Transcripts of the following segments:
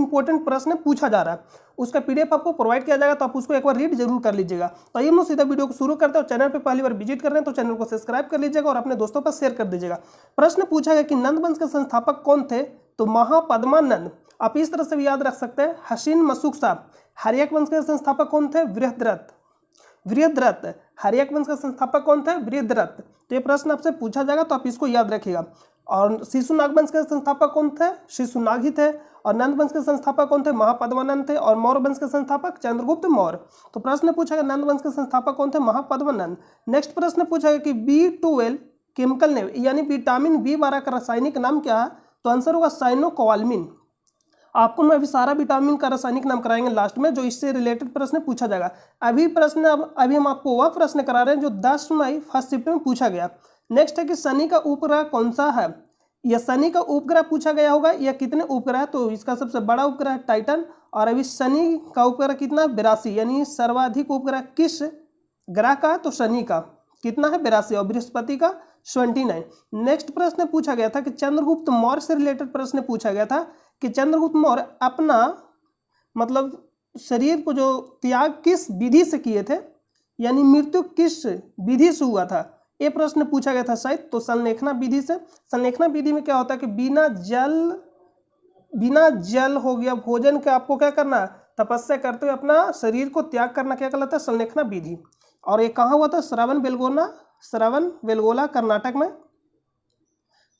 Important प्रश्न पूछा जा रहा है, उसका पीडीएफ आपको प्रोवाइड किया जाएगा, तो आप उसको एक बार रीड जरूर कर लीजिएगा। तो आइए हम लोग सीधा वीडियो को शुरू करते हैं। चैनल पे पहली बार विजिट कर रहे हैं तो चैनल को सब्सक्राइब कर लीजिएगा और अपने दोस्तों पर शेयर कर दीजिएगा। प्रश्न पूछा गया कि नंद वंश के संस्थापक कौन थे, तो महापद्मानंद। आप इस तरह से भी याद रख सकते हैं, हसीन मशूक साहब। हर्यक वंश के संस्थापक कौन थे, वृहद्रथ। वृहद्रथ। हर्यक वंश का संस्थापक कौन थे, वृहद्रथ। तो ये प्रश्न आपसे पूछा जाएगा, तो आप इसको याद रखिएगा। और शिशुनाग वंश के संस्थापक कौन थे, शिशुनाग ही थे। और नंद वंश के संस्थापक कौन थे, महापद्मानंद थे। और मौर्य वंश के संस्थापक चंद्रगुप्त मौर्य। तो प्रश्न पूछा गया नंद वंश के संस्थापक कौन थे, महापद्मानंद। नेक्स्ट प्रश्न पूछा गया कि B12 केमिकल नेम यानी विटामिन B12 का रासायनिक नाम क्या है, तो आंसर होगा साइनोकोबालामिन। आपको मैं अभी सारा विटामिन का रासायनिक नाम कराएंगे लास्ट में, जो इससे रिलेटेड प्रश्न पूछा जाएगा। अभी हम आपको वह प्रश्न करा रहे हैं जो 10 मई फर्स्ट शिफ्ट में पूछा गया। नेक्स्ट है कि शनि का उपग्रह कौन सा है। यह शनि का उपग्रह पूछा गया होगा, यह कितने उपग्रह, तो इसका सबसे बड़ा उपग्रह टाइटन। और अभी शनि का उपग्रह कितना, 82, यानी सर्वाधिक उपग्रह किस ग्रह का, तो शनि का कितना है, 82। और बृहस्पति का 29। नेक्स्ट प्रश्न पूछा गया था कि चंद्रगुप्त मौर्य से रिलेटेड प्रश्न पूछा गया था कि चंद्रगुप्त मौर्य अपना मतलब शरीर को जो त्याग किस विधि से किए थे, यानी मृत्यु किस विधि से हुआ था, ये प्रश्न पूछा गया था शायद, तो संलेखना विधि से। संलेखना विधि में क्या होता है कि बिना जल हो गया भोजन के आपको क्या करना है, तपस्या करते हुए अपना शरीर को त्याग करना, क्या कहलाता है, संलेखना विधि। और ये कहाँ हुआ था, श्रवण बेलगोला कर्नाटक में।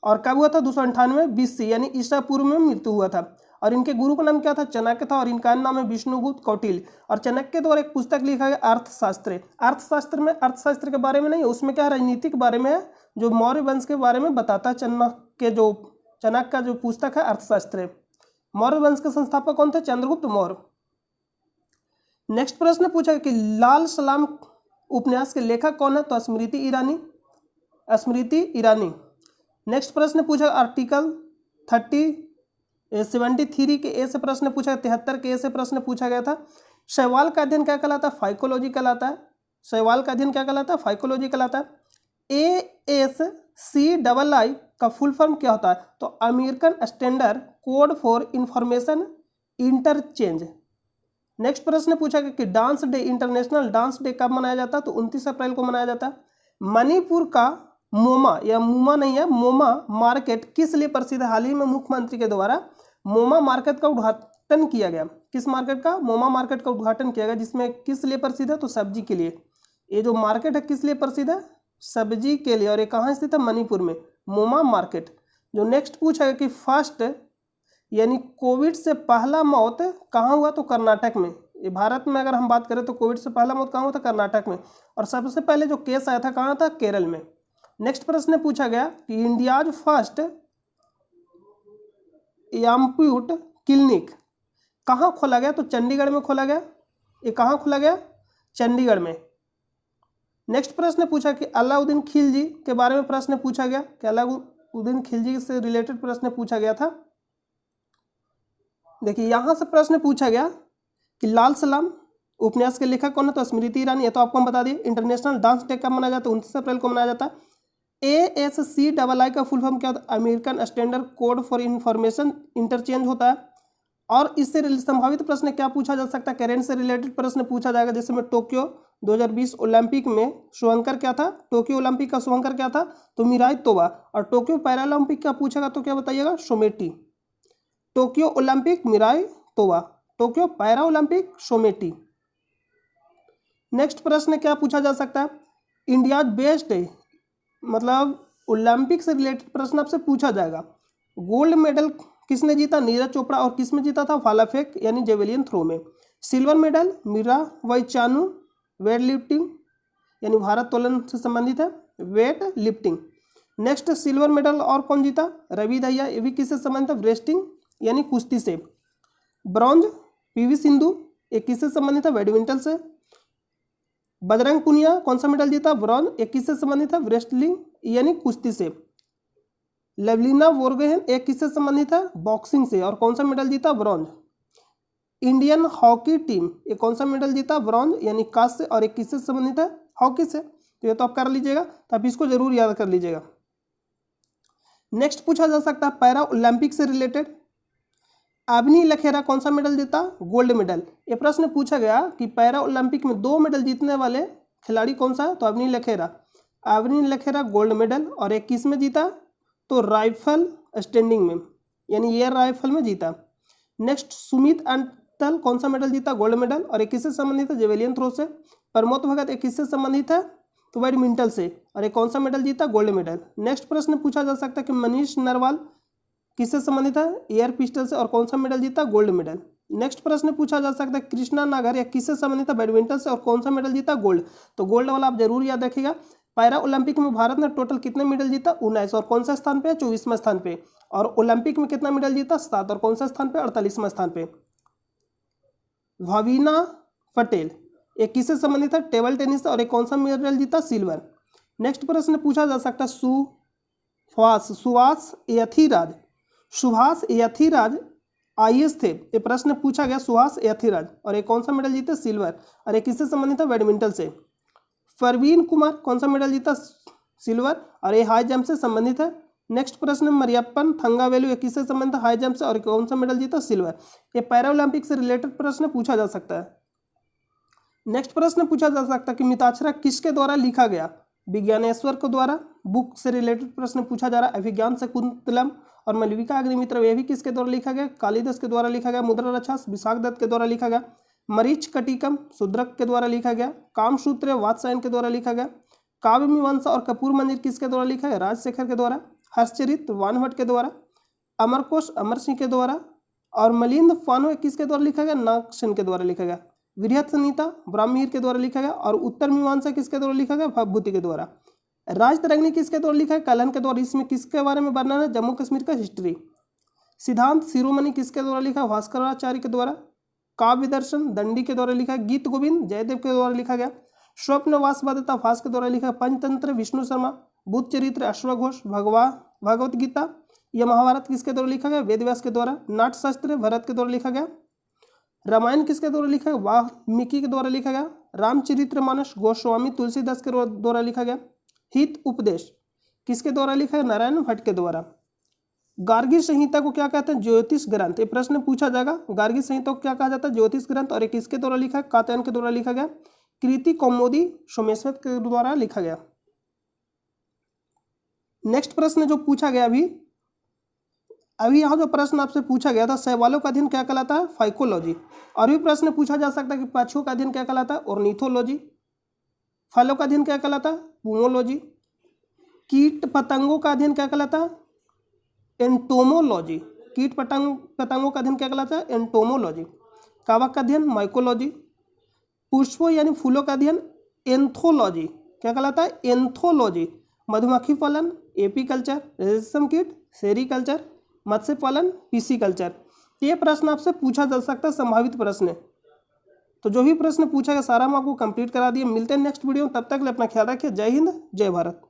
और कब हुआ था, 298 BC यानी ईसा पूर्व में मृत्यु हुआ था। और इनके गुरु का नाम क्या था, चाणक्य था। और इनका नाम है विष्णुगुप्त कौटिल्य। और चाणक्य द्वारा एक पुस्तक लिखा गया अर्थशास्त्र। अर्थशास्त्र में अर्थशास्त्र के बारे में नहीं है, उसमें क्या राजनीति के बारे में है, जो मौर्य वंश के बारे में बताता है। चाणक्य का जो पुस्तक है अर्थशास्त्र। मौर्य वंश के संस्थापक कौन थे, चंद्रगुप्त मौर्य। नेक्स्ट प्रश्न पूछा कि लाल सलाम उपन्यास के लेखक कौन है, तो स्मृति ईरानी। नेक्स्ट प्रश्न पूछा आर्टिकल 73 के ए से प्रश्न पूछा, 73 के ए से प्रश्न पूछा गया था। शैवाल का अध्ययन क्या कहलाता है, फाइकोलॉजी कहलाता है। शैवाल का अध्ययन क्या कहलाता है, फाइकोलॉजी कहलाता है। ASCII का फुल फॉर्म क्या होता है, तो American standard code for information interchange. Next प्रश्न पूछा गया कि dance day, international dance day कब मनाया जाता है, तो 29 अप्रैल को मनाया जाता है। मणिपुर का मोमा या मुमा नहीं है, मोमा मार्केट किस लिए प्रसिद्ध है। हाल ही में मुख्यमंत्री के द्वारा मोमा मार्केट का उद्घाटन किया गया। किस मार्केट का, मोमा मार्केट का उद्घाटन किया गया, जिसमें किस लिए प्रसिद्ध है, तो सब्जी के लिए। ये जो मार्केट है किस लिए प्रसिद्ध है, सब्जी के लिए। और ये कहाँ स्थित है, मणिपुर में, मोमा मार्केट। जो नेक्स्ट पूछा गया कि फर्स्ट यानी कोविड से पहला मौत कहाँ हुआ, तो कर्नाटक में। ये भारत में अगर हम बात करें तो कोविड से पहला मौत कहाँ हुआ था, कर्नाटक में। और सबसे पहले जो केस आया था कहाँ था, केरल में। नेक्स्ट प्रश्न पूछा गया कि इंडियाज फर्स्ट एम्प्यूट क्लिनिक कहाँ खोला गया, तो चंडीगढ़ में खोला गया। ये कहाँ खोला गया, चंडीगढ़ में। नेक्स्ट प्रश्न पूछा कि अलाउद्दीन खिलजी के बारे में प्रश्न पूछा गया, कि अलाउद्दीन खिलजी से रिलेटेड प्रश्न पूछा गया था। देखिए यहाँ से प्रश्न पूछा गया कि लाल सलाम उपन्यास के लेखक कौन है, तो स्मृति ईरानी है। तो आपको हम बता दिए। इंटरनेशनल डांस डे कब मनाया जाता है, 29 अप्रैल को मनाया जाता है। ASCII का फुल फॉर्म क्या होता है, American standard code for information interchange होता है। और इससे संभावित प्रश्न क्या पूछा जा सकता है, करेंट से रिलेटेड प्रश्न पूछा जाएगा। जैसे में टोक्यो 2020 ओलंपिक में शुभंकर क्या था, टोक्यो ओलंपिक का शुभंकर क्या था, तो मिराई तोबा। और टोक्यो पैरालंपिक का पूछेगा तो क्या बताइएगा, शोमेटी। टोक्यो ओलंपिक मिराई तोबा, टोक्यो पैरा ओलंपिक शोमेटी। नेक्स्ट प्रश्न क्या पूछा जा सकता है, इंडिया बेस्ड मतलब ओलंपिक से रिलेटेड प्रश्न आपसे पूछा जाएगा। गोल्ड मेडल किसने जीता, नीरज चोपड़ा। और किस में जीता था, भाला फेंक यानी जेवेलियन थ्रो में। Silver medal Mirabai Chanu, weight lifting यानी भारोत्तोलन से संबंधित है, weight lifting. Next silver medal और कौन जीता, रवि दहिया। ये भी किससे संबंधित है, रेस्लिंग यानी कुश्ती से। ब्रॉन्ज PV सिंधु, ये किससे संबंधित है, बैडमिंटन से। बजरंग पुनिया कौन सा मेडल जीता, ब्रॉन्ज। एक किससे संबंधित है, रेस्लिंग यानी कुश्ती से। लवलीना बोरगोहेन एक किससे संबंधित है, बॉक्सिंग से। और कौन सा मेडल जीता, ब्रॉन्ज। इंडियन हॉकी टीम ये कौन सा मेडल जीता, ब्रॉन्ज यानी कांस्य से। और एक किससे संबंधित है, हॉकी से। तो ये तो आप कर लीजिएगा, तो आप इसको जरूर याद कर लीजिएगा। नेक्स्ट पूछा जा सकता है पैरा ओलंपिक से रिलेटेड अवनी लखेरा कौन सा मेडल जीता? Gold medal. ये प्रश्न पूछा गया कि पैरा ओलंपिक में 2 मेडल जीतने वाले खिलाड़ी कौन सा है? तो अवनी लखेरा। Avani Lekhara gold medal. और एक किस में जीता? तो राइफल स्टैंडिंग में, यानी एयर राइफल में जीता। नेक्स्ट सुमित अंतल कौन सा मेडल जीता? Gold medal. और एक किससे संबंधित है? जेवेलियन थ्रो से। प्रमोद भगत एक किससे संबंधित है? तो बैडमिंटन से। और एक कौन सा मेडल जीता? Gold medal. नेक्स्ट प्रश्न पूछा जा सकता है कि मनीष नरवाल किससे संबंधित है? एयर पिस्टल से। और कौन सा मेडल जीता? Gold medal. नेक्स्ट प्रश्न पूछा जा सकता है कृष्णा नागर या किससे संबंधित है? बैडमिंटन से। और कौन सा मेडल जीता? गोल्ड। तो गोल्ड वाला आप जरूर याद रखिएगा। पैरा ओलंपिक में भारत ने टोटल कितने मेडल जीता? 19। और कौन सा स्थान पे है? 24वां स्थान पे। और ओलंपिक में कितना मेडल जीता? 7। और कौन सा स्थान पे? 48वां स्थान पे। भाविना पटेल एक किससे संबंधित है? टेबल टेनिस से। और एक कौन सा मेडल जीता? सिल्वर। नेक्स्ट प्रश्न पूछा जा सकता है सुभाष यथिराज। सुभाष यथिराज IAS थे। ये प्रश्न पूछा गया सुभाष यथिराज। और एक कौन सा मेडल जीते? सिल्वर। और एक किससे संबंधित है? बैडमिंटन से। परवीन कुमार कौन सा मेडल जीता? सिल्वर। और ये हाई जंप से संबंधित है। नेक्स्ट प्रश्न मरियप्पन थंगावेलु ये किससे संबंधित है? हाई जंप से। और कौन सा मेडल जीता? सिल्वर। ये पैरा ओलंपिक से रिलेटेड प्रश्न पूछा जा सकता है। नेक्स्ट प्रश्न पूछा जा सकता है कि मिताक्षरा किसके द्वारा लिखा गया? विज्ञानेश्वर के द्वारा। बुक से रिलेटेड प्रश्न पूछा जा रहा है। अभिज्ञान शकुंतलम और मालविका अग्निमित्र ये भी किसके द्वारा लिखा गया? कालिदास के द्वारा लिखा गया। मुद्रा रक्षास विशाख दत्त के द्वारा लिखा गया। मरीच कटिकम शूद्रक के द्वारा लिखा गया। कामसूत्र वात्सायन के द्वारा लिखा गया। काव्य मीमांसा और कपूर मंदिर किसके द्वारा लिखा है? राजशेखर के द्वारा। हर्षचरित वानभट्ट के द्वारा। अमरकोश अमर सिंह के द्वारा। और मलिंद फानो किसके द्वारा लिखा गया? नागसेन के द्वारा लिखा गया। बृहत संहिता ब्राह्मीर के द्वारा लिखा गया। और उत्तर मीमांसा किसके द्वारा लिखा गया? भवभूति के द्वारा। राजतरंगिणी किसके द्वारा लिखा है? कलहन के द्वारा। इसमें किसके बारे में वर्णन है? जम्मू कश्मीर का हिस्ट्री। सिद्धांत शिरोमणि किसके द्वारा लिखा? भास्कराचार्य के द्वारा। काव्य दर्शन दंडी के द्वारा लिखा। गीत गोविंद जयदेव के द्वारा लिखा गया। स्वप्न वासवादता भास के द्वारा लिखा। पंचतंत्र विष्णु शर्मा। बुद्ध चरित्र अश्वघोष। भगवत गीता यह महाभारत किसके द्वारा लिखा गया? वेदव्यास के द्वारा। नाट्यशास्त्र भरत के द्वारा लिखा गया। रामायण किसके द्वारा लिखा गया? वाल्मीकि के द्वारा लिखा गया। रामचरितमानस गोस्वामी तुलसीदास के द्वारा लिखा गया। हित उपदेश किसके द्वारा लिखा है? नारायण भट्ट के द्वारा। गार्गी संहिता को क्या कहते हैं? ज्योतिष ग्रंथ। ये प्रश्न पूछा जाएगा। गार्गी संहिता को क्या कहा जाता है? ज्योतिष ग्रंथ। और ये किसके द्वारा लिखा है? कात्यायन के द्वारा लिखा गया। कृति कौमुदी सोमेश्वर के द्वारा लिखा गया। नेक्स्ट प्रश्न जो पूछा गया अभी यहाँ जो प्रश्न आपसे पूछा गया था, शैवालों का अध्ययन क्या कहलाता है? फाइकोलॉजी। और भी प्रश्न पूछा जा सकता है कि पक्षियों का अध्ययन क्या कहलाता है? ऑर्निथोलॉजी। फलों का अध्ययन क्या कहलाता है? पूमोलॉजी। कीट पतंगों का अध्ययन क्या कहलाता है? एंटोमोलॉजी। कीट पतंगों का अध्ययन क्या कहलाता है? एंटोमोलॉजी। कवक का अध्ययन माइकोलॉजी। पुष्पों यानी फूलों का अध्ययन एंथोलॉजी। क्या कहलाता है? एंथोलॉजी। मधुमक्खी पालन एपीकल्चर। रेशम कीट सेरीकल्चर। मत्स्य पालन पिसीकल्चर। ये प्रश्न आपसे पूछा जा सकता है, संभावित प्रश्न। तो जो भी प्रश्न पूछा गया सारा हम आपको कंप्लीट करा दिए। मिलते हैं नेक्स्ट वीडियो, तब तक के लिए अपना ख्याल रखिए। जय हिंद जय भारत।